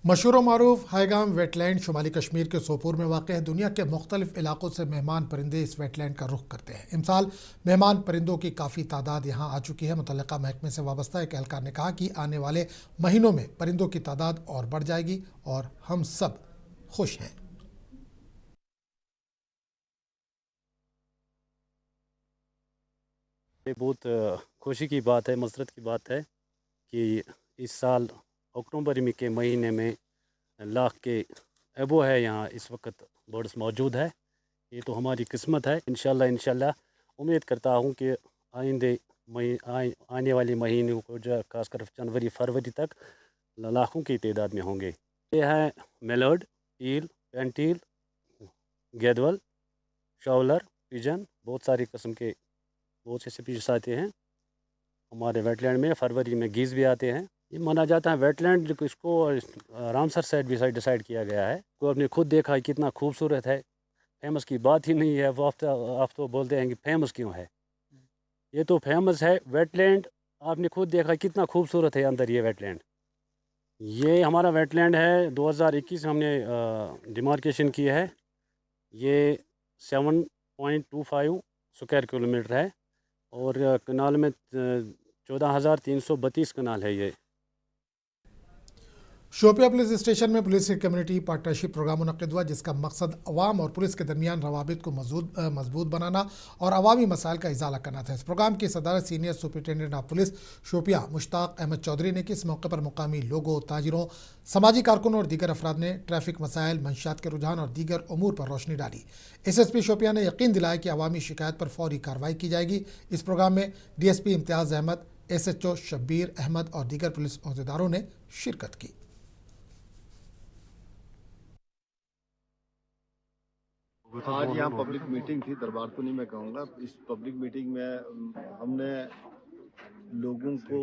مشہور و معروف ہائیگام ویٹ لینڈ شمالی کشمیر کے سوپور میں واقع ہے۔ دنیا کے مختلف علاقوں سے مہمان پرندے اس ویٹ لینڈ کا رخ کرتے ہیں۔ امسال مہمان پرندوں کی کافی تعداد یہاں آ چکی ہے۔ متعلقہ محکمے سے وابستہ ایک اہلکار نے کہا کہ آنے والے مہینوں میں پرندوں کی تعداد اور بڑھ جائے گی اور ہم سب خوش ہیں۔ یہ بہت خوشی کی بات ہے، مسرت کی بات ہے کہ اس سال اکتوبر کے مہینے میں لاکھ کے ابو ہے یہاں اس وقت برڈز موجود ہے۔ یہ تو ہماری قسمت ہے۔ انشاءاللہ امید کرتا ہوں کہ آنے والے مہینوں کو جو خاص کر جنوری فروری تک لاکھوں کی تعداد میں ہوں گے۔ یہ ہیں میلرڈ، ایل، پینٹیل، گیدول، شاولر، پیجن، بہت ساری قسم کے بہت سے اسپیشیز آتے ہیں ہمارے ویٹ لینڈ میں۔ فروری میں گیز بھی آتے ہیں۔ یہ مانا جاتا ہے ویٹ لینڈ اس کو رامسر سائٹ بھی ڈیسائیڈ کیا گیا ہے۔ کو آپ نے خود دیکھا ہے کتنا خوبصورت ہے، فیمس کی بات ہی نہیں ہے۔ وہ آپ تو بولتے ہیں کہ فیمس کیوں ہے، یہ تو فیمس ہے ویٹ لینڈ۔ آپ نے خود دیکھا کتنا خوبصورت ہے اندر یہ ویٹ لینڈ۔ یہ ہمارا ویٹ لینڈ ہے 2021 ہم نے ڈیمارکیشن کی ہے۔ یہ 7.25 اسکوائر کلومیٹر ہے اور کنال میں 14,332 کنال ہے۔ یہ شوپیاں پولیس اسٹیشن میں پولیس کی کمیونٹی پارٹنرشپ پروگرام منعقد ہوا، جس کا مقصد عوام اور پولیس کے درمیان روابط کو مضبوط بنانا اور عوامی مسائل کا ازالہ کرنا تھا۔ اس پروگرام کی صدارت senior superintendent of police Shopian Mushtaq Ahmad Chaudhary نے کی۔ اس موقع پر مقامی لوگوں، تاجروں، سماجی کارکنوں اور دیگر افراد نے ٹریفک مسائل، منشیات کے رجحان اور دیگر امور پر روشنی ڈالی۔ ایس ایس پی شوپیاں نے یقین دلایا کہ عوامی شکایت پر فوری کارروائی کی جائے گی۔ اس پروگرام میں D S P Imtiaz Ahmed, S H O Shabbir Ahmed اور دیگر پولیس عہدیداروں نے شرکت کی۔ آج یہاں پبلک میٹنگ تھی، دربار تو نہیں میں کہوں گا۔ اس پبلک میٹنگ میں ہم نے لوگوں کو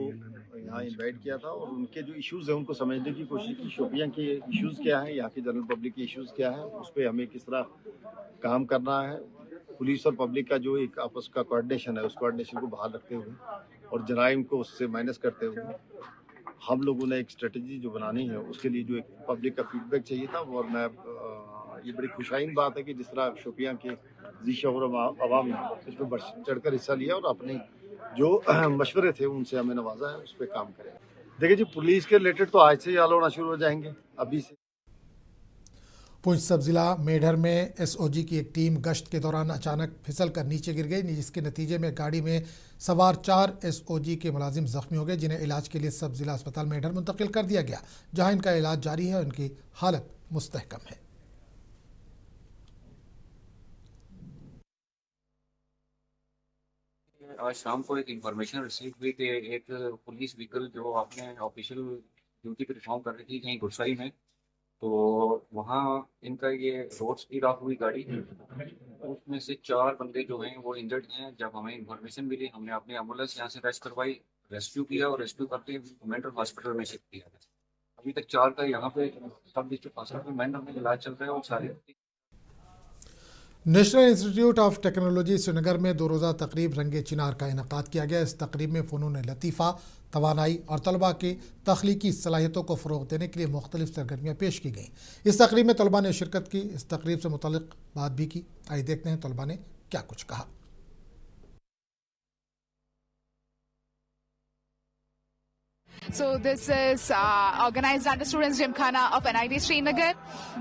یہاں انوائٹ کیا تھا اور ان کے جو ایشوز ہیں ان کو سمجھنے کی کوشش کی۔ شوپیاں کے ایشوز کیا ہیں، یہاں کی جنرل پبلک کے ایشوز کیا ہیں، اس پہ ہمیں کس طرح کام کرنا ہے۔ پولیس اور پبلک کا جو ایک آپس کا کوآرڈینیشن ہے، اس کوآرڈینیشن کو بحال رکھتے ہوئے اور جرائم کو اس سے مائنس کرتے ہوئے ہم لوگوں نے ایک اسٹریٹجی جو بنانی ہے، اس کے لیے جو ایک پبلک کا فیڈ بیک چاہیے تھا۔ اور میں یہ بڑی خوشائن بات ہے کہ جس طرح شوپیاں کے ذی شعور عوام نے اس پہ بڑھ چڑھ کر حصہ لیا اور اپنے جو مشورے تھے ان سے ہمیں نوازا ہے، اس پہ کام کریں۔ دیکھیں جی، پولیس کے ریلیٹڈ تو آج سے ہی حال ہونا شروع ہو جائیں گے، ابھی سے۔ پونچھ سب ضلع میڈھر میں ایس او جی کی ایک ٹیم گشت کے دوران اچانک پھسل کر نیچے گر گئی، جس کے نتیجے میں گاڑی میں سوار 4 ایس او جی کے ملازم زخمی ہو گئے، جنہیں علاج کے لیے سب ضلع اسپتال میڈھر منتقل کر دیا گیا، جہاں ان کا علاج جاری ہے اور ان کی حالت مستحکم ہے۔ آج شام کو ایک انفارمیشن ریسیو ہوئی کہ ایک پولیس وہیکل جو اپنے آفیشیل ڈیوٹی پرفارم کر رہی تھی کہیں گھسائی میں، تو وہاں ان کا یہ روڈ اسپیڈ آف ہوئی گاڑی، اس میں سے 4 بندے جو ہیں وہ انجرڈ ہیں۔ جب ہمیں انفارمیشن ملی ہم نے اپنی ایمبولینس یہاں سے ریسٹ کروائی، ریسکیو کیا اور ریسکیو کرتے مینٹل ہاسپٹل میں شفٹ کیا۔ ابھی تک 4 کا یہاں پہ سب ڈسٹرکٹ ہاسپٹل مینٹل میں علاج چل رہا ہے اور سارے نیشنل انسٹی ٹیوٹ آف ٹیکنالوجی سری نگر میں 2 روزہ تقریب رنگ چنار کا انعقاد کیا گیا۔ اس تقریب میں فنون لطیفہ، توانائی اور طلباء کی تخلیقی صلاحیتوں کو فروغ دینے کے لیے مختلف سرگرمیاں پیش کی گئیں۔ اس تقریب میں طلباء نے شرکت کی، اس تقریب سے متعلق بات بھی کی۔ آئیے دیکھتے ہیں طلباء نے کیا کچھ کہا۔ So this is organized under Students Gymkhana of NIT Srinagar.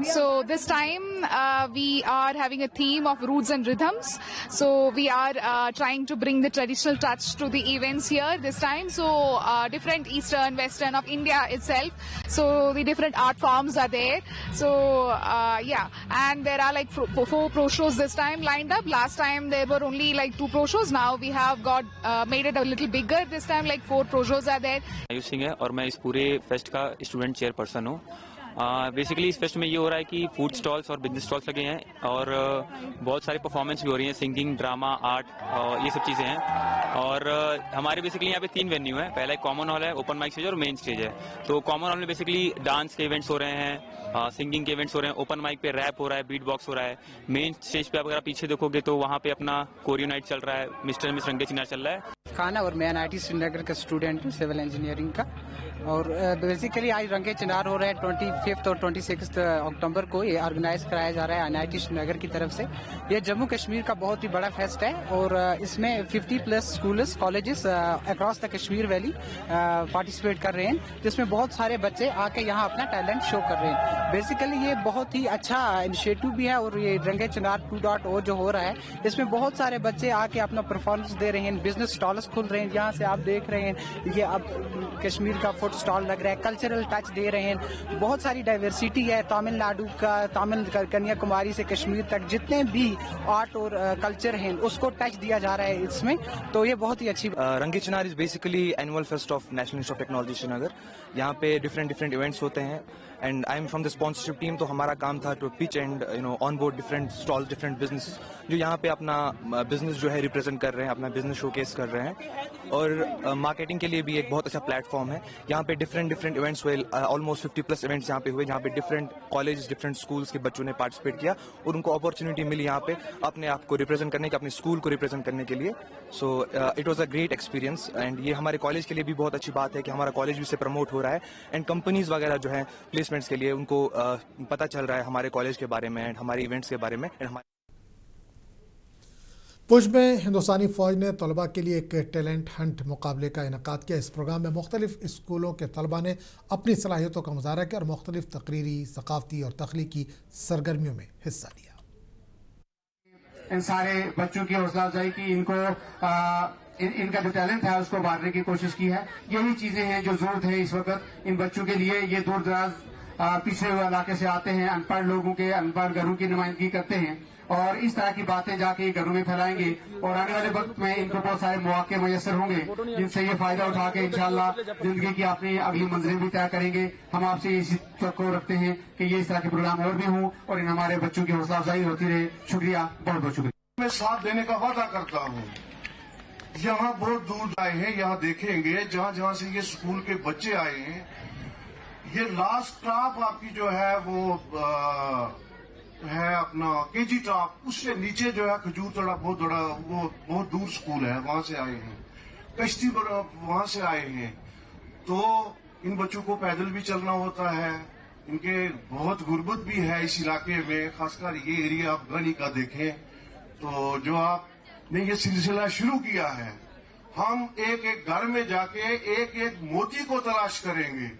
So this time we are having a theme of roots and rhythms. So we are trying to bring the traditional touch to the events here this time. So different Eastern, Western of India itself. So the different art forms are there. So and there are like 4 pro shows this time lined up. Last time there were only like 2 pro shows. Now we have got made it a little bigger this time, like 4 pro shows are there. ہے اور میں اس پورے fest کا student chair person ہوں۔ Basically اس fest میں یہ ہو رہا ہے کہ فوڈ سٹالز اور بزنس سٹالز لگے ہیں اور بہت ساری پرفارمنس بھی ہو رہی ہیں، سنگنگ، ڈراما، آرٹ اور یہ سب چیزیں ہیں۔ اور ہمارے بیسیکلی یہاں پہ 3 وینیو ہیں، پہلا ایک کامن ہال ہے، اوپن مائک اسٹیج اور مین اسٹیج ہے۔ تو کامن ہال میں بیسیکلی ڈانس کے ایونٹس ہو رہے ہیں، سنگنگ کے ایونٹس ہو رہے ہیں، اوپن مائک پہ ریپ ہو رہا ہے، بیٹ باکس ہو رہا ہے۔ مین اسٹیج پہ اگر آپ پیچھے دیکھو گے تو وہاں پہ اپنا کوریو نائٹ چل رہا ہے، مسٹر مس رنگے چنار چل رہا ہے۔ کھانا اور میں NIT سری نگر کا اسٹوڈنٹ ہوں، سول انجینئرنگ کا۔ اور بیسیکلی آج رنگے چنار ہو رہے ہیں 25 5 और 26 अक्टूबर को ये ऑर्गेनाइज कराया जा रहा है NIT श्रीनगर की तरफ से। ये जम्मू कश्मीर का बहुत ही बड़ा फेस्ट है और इसमें 50+ schools colleges across the Kashmir valley participate कर रहे हैं, जिसमें बहुत सारे बच्चे आके यहाँ अपना टैलेंट शो कर रहे हैं। बेसिकली ये बहुत ही अच्छा इनिशिएटिव भी है और ये रंगे चिनार 2.0 जो हो रहा है, इसमें बहुत सारे बच्चे आके अपना परफॉर्मेंस दे रहे हैं, बिजनेस स्टॉल्स खुल रहे हैं। यहाँ से आप देख रहे हैं ये अब कश्मीर का फूड स्टॉल लग रहा है, कल्चरल टच दे रहे हैं। बहुत सारी डाइवर्सिटी है, तमिलनाडु का, कन्याकुमारी से कश्मीर तक जितने भी आर्ट और कल्चर हैं उसको टच दिया जा रहा है इसमें, तो ये बहुत ही अच्छी Rang-e Chinar is basically annual fest of National Institute of Technology Srinagar. यहाँ पे डिफरेंट इवेंट्स होते हैं and I am from the sponsorship team, तो हमारा काम था to pitch and on board different stalls, different business जो यहाँ पे अपना बिजनेस जो है रिप्रेजेंट कर रहे हैं, अपना बिजनेस शोकेस कर रहे हैं। और मार्केटिंग के लिए भी एक बहुत अच्छा प्लेटफॉर्म है। यहाँ पे डिफरेंट इवेंट्स हुए, ऑलमोस्ट 50+ इवेंट्स यहाँ पे हुए, जहाँ पे डिफरेंट कॉलेज, डिफरेंट स्कूल्स के बच्चों ने पार्टिसिपेट किया और उनको अपॉर्चुनिटी मिली यहाँ पे अपने आप को रिप्रेजेंट करने की, अपने स्कूल को रिप्रेजेंट करने के लिए। So it was a great experience and ये हमारे कॉलेज के लिए भी बहुत अच्छी बात है कि हमारा कॉलेज भी से प्रमोट हो रहा है एंड कंपनीज वगैरह जो है प्लेसमेंट्स के लिए उनको पता चल रहा है हमारे कॉलेज के बारे में एंड हमारे इवेंट्स के बारे में। पुंछ में हिंदुस्तानी फ़ौज ने तलबा के लिए एक टैलेंट हंट मुकाबले का इनेकाद किया। इस प्रोग्राम में मुख्तलिफ स्कूलों के तलबा ने अपनी सलाहियतों का मुजाहरा किया और मुख्तलिफ तकरीरी, सकाफती और तख्लीकी सरगर्मियों में हिस्सा लिया। इन सारे बच्चों की हौसला अफजाई की, इनका जो टैलेंट है उसको उभारने की कोशिश की है। यही चीजें हैं जो जरूरत है इस वक्त इन बच्चों के लिए। ये दूर दराज पिछड़े हुए इलाके से आते हैं, अनपढ़ लोगों के, अनपढ़ घरों की नुमाइंदगी करते हैं और इस तरह की बातें जाके घरों में फैलाएंगे और आने वाले वक्त में इनको बहुत सारे मौके मैसर होंगे जिनसे ये फायदा उठा के इंशाल्लाह जिंदगी की अपनी अगली मंजिल भी तय करेंगे। हम आपसे इसी को रखते हैं कि ये इस तरह के प्रोग्राम और भी हों और इन हमारे बच्चों की हौसला अफजाई होती रहे। शुक्रिया, बहुत बहुत शुक्रिया। मैं साथ देने का वादा करता हूँ। यहाँ बहुत दूर आए हैं, यहाँ देखेंगे जहाँ से ये स्कूल के बच्चे आए हैं। ये लास्ट टॉप आपकी जो है वो है अपना KG टॉप, उससे नीचे जो है खजूर तोड़ा बहुत बड़ा, वो बहुत दूर स्कूल है, वहां से आए हैं। कश्ती वहां से आए हैं, तो इन बच्चों को पैदल भी चलना होता है। इनके बहुत गुर्बत भी है इस इलाके में, खासकर ये एरिया आप गनी का देखें तो जो आपने ये सिलसिला शुरू किया है, हम एक एक घर में जाके एक एक मोती को तलाश करेंगे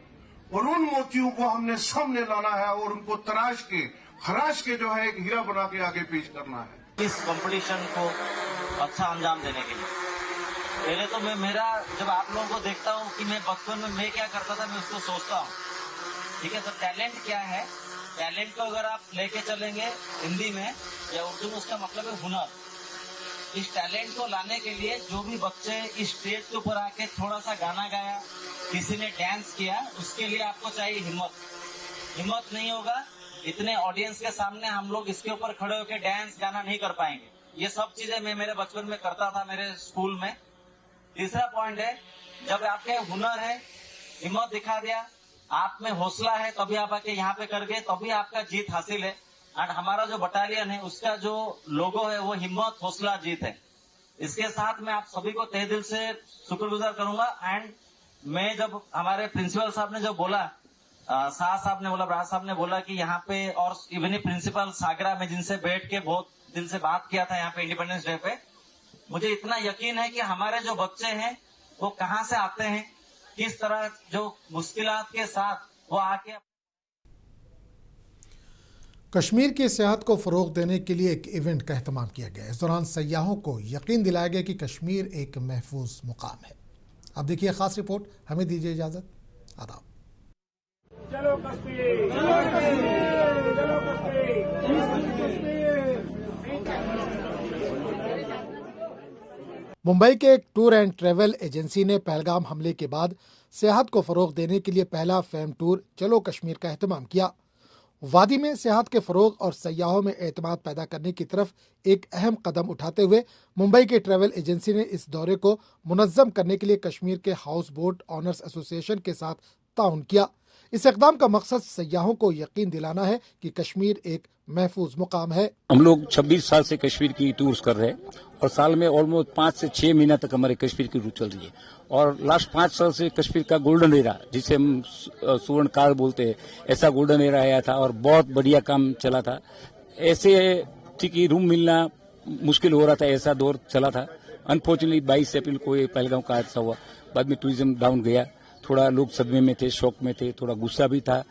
और उन मोतियों को हमने सामने लाना है और उनको तराश के खराश के जो है एक हीरा बना के आगे पेश करना है। इस कंपटीशन को अच्छा अंजाम देने के लिए पहले तो मेरा जब आप लोगों को देखता हूँ कि मैं बचपन में मैं क्या करता था, मैं उसको सोचता हूँ, ठीक है। तो टैलेंट क्या है, टैलेंट को अगर आप लेके चलेंगे हिंदी में या उर्दू में, उसका मतलब है हुनर। इस टैलेंट को लाने के लिए जो भी बच्चे इस स्टेज के ऊपर आके थोड़ा सा गाना गाया, किसी ने डांस किया, उसके लिए आपको चाहिए हिम्मत। हिम्मत नहीं होगा, इतने ऑडियंस के सामने हम लोग इसके ऊपर खड़े होकर डांस गाना नहीं कर पाएंगे। ये सब चीजें मैं मेरे बचपन में करता था मेरे स्कूल में। तीसरा पॉइंट है, जब आपके हुनर है, हिम्मत दिखा दिया, आप में हौसला है, तभी आप आके यहाँ पे कर गए, तभी आपका जीत हासिल है। और हमारा जो बटालियन है उसका जो लोगो है वो हिम्मत, हौसला, जीत है। इसके साथ मैं आप सभी को तहे दिल से शुक्रगुजार करूंगा। एंड मैं जब हमारे प्रिंसिपल साहब ने जो बोला, शाह साहब ने बोला, ब्राज साहब ने बोला कि यहाँ पे, और इवन प्रिंसिपल सागरा में जिनसे बैठ के बहुत दिल से बात किया था यहाँ पे इंडिपेंडेंस डे पे, मुझे इतना यकीन है कि हमारे जो बच्चे हैं वो कहाँ से आते हैं, किस तरह जो मुश्किलात के साथ वो आके। कश्मीर की सेहत को फ़रोग़ देने के लिए एक इवेंट का एहतमाम किया गया। इस दौरान सयाहों को यकीन दिलाया गया कि कश्मीर एक महफूज मुकाम है। अब देखिए खास रिपोर्ट। हमें दीजिए इजाज़त। आदाब। चलो कश्मीर, चलो कश्मीर, चलो कश्मीर। मुंबई के एक टूर एंड ट्रैवल एजेंसी ने पहलगाम हमले के बाद सेहत को फ़रोग़ देने के लिए पहला फेम टूर चलो कश्मीर का एहतमाम किया। वादी में सेहत के फ़रोग़ और सयाहों में एतमाद पैदा करने की तरफ एक अहम कदम उठाते हुए मुंबई के ट्रैवल एजेंसी ने इस दौरे को मुनज़्ज़म करने के लिए कश्मीर के हाउस बोट ऑनर्स एसोसिएशन के साथ ताउन किया। इस इक़दाम का मकसद सयाहों को यकीन दिलाना है कि कश्मीर एक महफूज मुकाम है। हम लोग 26 साल से कश्मीर की टूर्स कर रहे हैं और साल में ऑलमोस्ट 5 से 6 महीना तक हमारे कश्मीर की रूट चल रही है और लास्ट 5 साल से कश्मीर का गोल्डन एरा, जिसे हम सुवर्ण काल बोलते हैं, ऐसा गोल्डन एरा आया था और बहुत बढ़िया काम चला था। ऐसे थी कि रूम मिलना मुश्किल हो रहा था, ऐसा दौर चला था। अनफॉर्चुनेटली 22 अप्रैल को ये पहलगाम का हादसा हुआ, बाद में टूरिज्म डाउन गया, थोड़ा लोग सदमे में थे, शौक में थे, थोड़ा गुस्सा भी था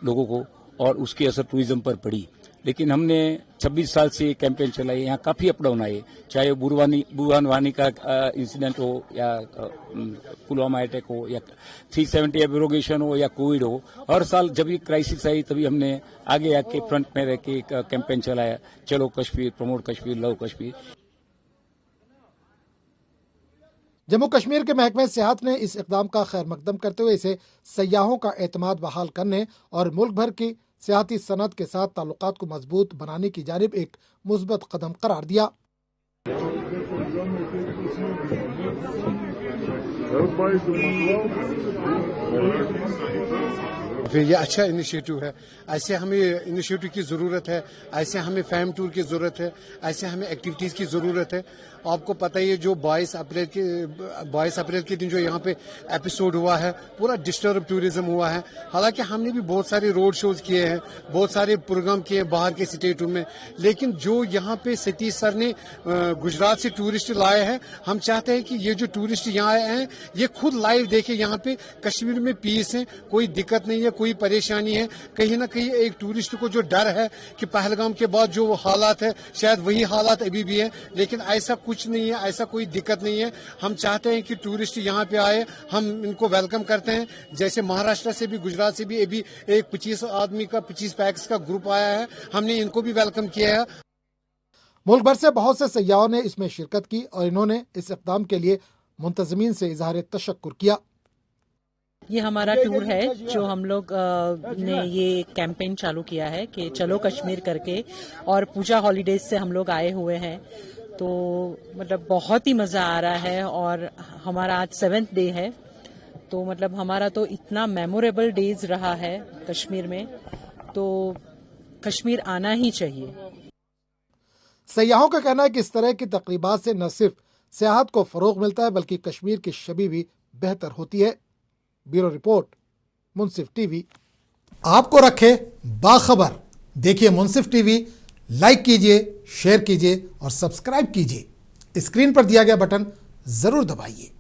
लोगों को और उसकी असर टूरिज्म पर पड़ी। लेकिन हमने 26 साल से ये कैंपेन चलाई, यहाँ काफी अप डाउन आए, चाहे बुरहान वानी का इंसिडेंट हो या पुलवामा अटैक हो या 370 एब्रोगेशन हो या कोविड हो, हर साल जब ये क्राइसिस आई तभी हमने आगे आके फ्रंट में रह के एक कैंपेन चलाया, चलो कश्मीर, प्रमोट कश्मीर, लव कश्मीर। जम्मू कश्मीर के महकमे सियाहत ने इस इकदाम का खैर मकदम करते हुए इसे सयाहों का एतमाद बहाल करने और मुल्क भर की सियाहती सनत के साथ ताल्लुकात को मजबूत बनाने की जानिब एक मुस्बत कदम करार दिया। ये अच्छा इनिशिएटिव है, ऐसे हमें इनिशिएटिव की ज़रूरत है, ऐसे हमें फैम टूर की ज़रूरत है, ऐसे हमें एक्टिविटीज़ की ज़रूरत है। आपको पता ही है जो 22 अप्रैल के दिन जो यहाँ पे एपिसोड हुआ है, पूरा डिस्टर्ब टूरिज्म हुआ है। हालांकि हमने भी बहुत सारे रोड शोज किए हैं, बहुत सारे प्रोग्राम किए बाहर के स्टेटों में, लेकिन जो यहाँ पे सतीश सर ने गुजरात से टूरिस्ट लाए हैं, हम चाहते हैं कि ये जो टूरिस्ट यहाँ आए हैं ये खुद लाइव देखे यहाँ पे कश्मीर में पीस है, कोई दिक्कत नहीं है, कोई परेशानी है। कहीं ना कहीं एक टूरिस्ट को जो डर है कि पहलगाम के बाद जो हालात है शायद वही हालात अभी भी है, लेकिन ऐसा कुछ नहीं है, ऐसा कोई दिक्कत नहीं है। हम चाहते हैं कि टूरिस्ट यहाँ पे आए, हम इनको वेलकम करते हैं। जैसे महाराष्ट्र से भी, गुजरात से भी अभी एक 25 पैक्स का ग्रुप आया है, हमने इनको भी वेलकम किया है। मुल्क भर से बहुत से सयाहों ने इसमें शिरकत की और इन्होंने इस इक़दाम के लिए मुंतज़मीन से इज़हार तशक्कुर किया। ये हमारा टूर है जो हम लोग ने ये कैंपेन चालू किया है कि चलो कश्मीर करके, और पूजा हॉलीडेज से हम लोग आए हुए हैं, तो मतलब बहुत ही मज़ा आ रहा है। और हमारा आज 7th डे है, तो मतलब हमारा तो इतना मेमोरेबल डेज रहा है कश्मीर में, तो कश्मीर आना ही चाहिए। सयाहों का कहना है कि इस तरह की तकरीबात से न सिर्फ सियाहत को फ़रोग़ मिलता है बल्कि कश्मीर की छवि भी बेहतर होती है। ब्यूरो रिपोर्ट, मुंसिफ टीवी। आपको रखे बाखबर, देखिए मुंसिफ टीवी, लाइक कीजिए, शेयर कीजिए और सब्सक्राइब कीजिए। स्क्रीन पर दिया गया बटन जरूर दबाइए।